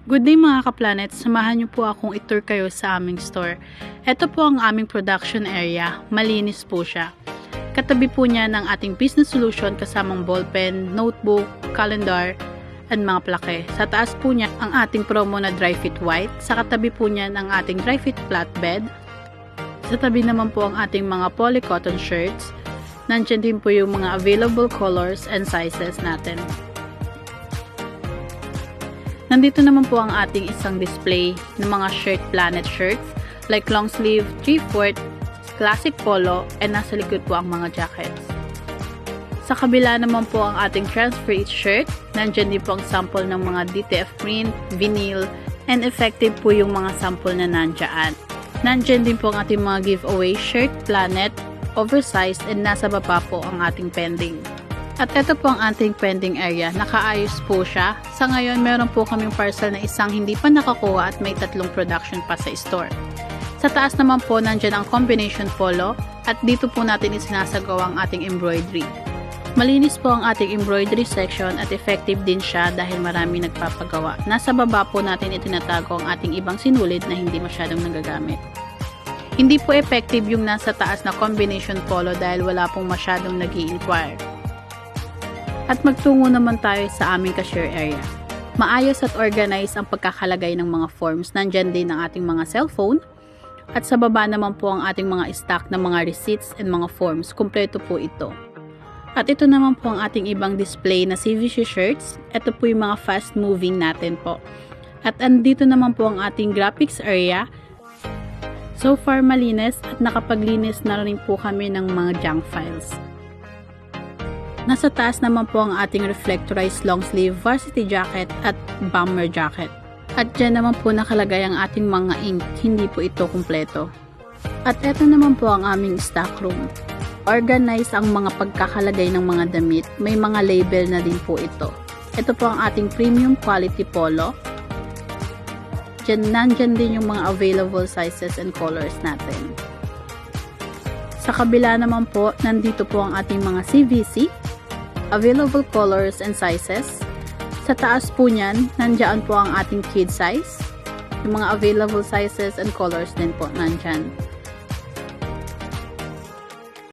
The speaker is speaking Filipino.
Good day mga ka-planet, samahan niyo po akong i-tour kayo sa aming store. Ito po ang aming production area, malinis po siya. Katabi po niya ng ating business solution kasamang ballpen, notebook, calendar, and mga plake. Sa taas po niya ang ating promo na dry fit white, sa katabi po niya ang ating dry fit flatbed. Sa tabi naman po ang ating mga poly cotton shirts. Nandiyan din po yung mga available colors and sizes natin. Nandito naman po ang ating isang display ng mga shirt planet shirts like long sleeve, 3/4, classic polo, and nasa likod po ang mga jackets. Sa kabila naman po ang ating transfer it shirt. Nandyan din po ang sample ng mga DTF print, vinyl, and effective po yung mga sample na nandyan. Nandyan din po ang ating mga giveaway shirt planet, oversized, and nasa baba po ang ating pending. At ito po ang ating pending area. Nakaayos po siya. Sa ngayon, meron po kaming parcel na isang hindi pa nakakuha at may 3 production pa sa store. Sa taas naman po, nandyan ang combination polo at dito po natin isinasagawa ang ating embroidery. Malinis po ang ating embroidery section at effective din siya dahil marami nagpapagawa. Nasa baba po natin itinatago ang ating ibang sinulid na hindi masyadong nagagamit. Hindi po effective yung nasa taas na combination polo dahil wala pong masyadong nag-i-inquire. At magtungo naman tayo sa aming cashier area. Maayos at organized ang pagkakalagay ng mga forms. Nandyan din ang ating mga cellphone. At sa baba naman po ang ating mga stock ng mga receipts and mga forms. Kumpleto po ito. At ito naman po ang ating ibang display na CVC shirts. Ito po yung mga fast moving natin po. At andito naman po ang ating graphics area. So far malinis at nakapaglinis na rin po kami ng mga junk files. Nasa taas naman po ang ating reflectorized long sleeve varsity jacket at bomber jacket. At dyan naman po nakalagay ang ating mga ink, hindi po ito kumpleto. At eto naman po ang aming stock room. Organize ang mga pagkakalagay ng mga damit, may mga label na din po ito. Ito po ang ating premium quality polo. Nandyan din yung mga available sizes and colors natin. Sa kabila naman po, nandito po ang ating mga CVC, available colors and sizes. Sa taas po niyan, nandiyan po ang ating kid size. Yung mga available sizes and colors din po nandyan.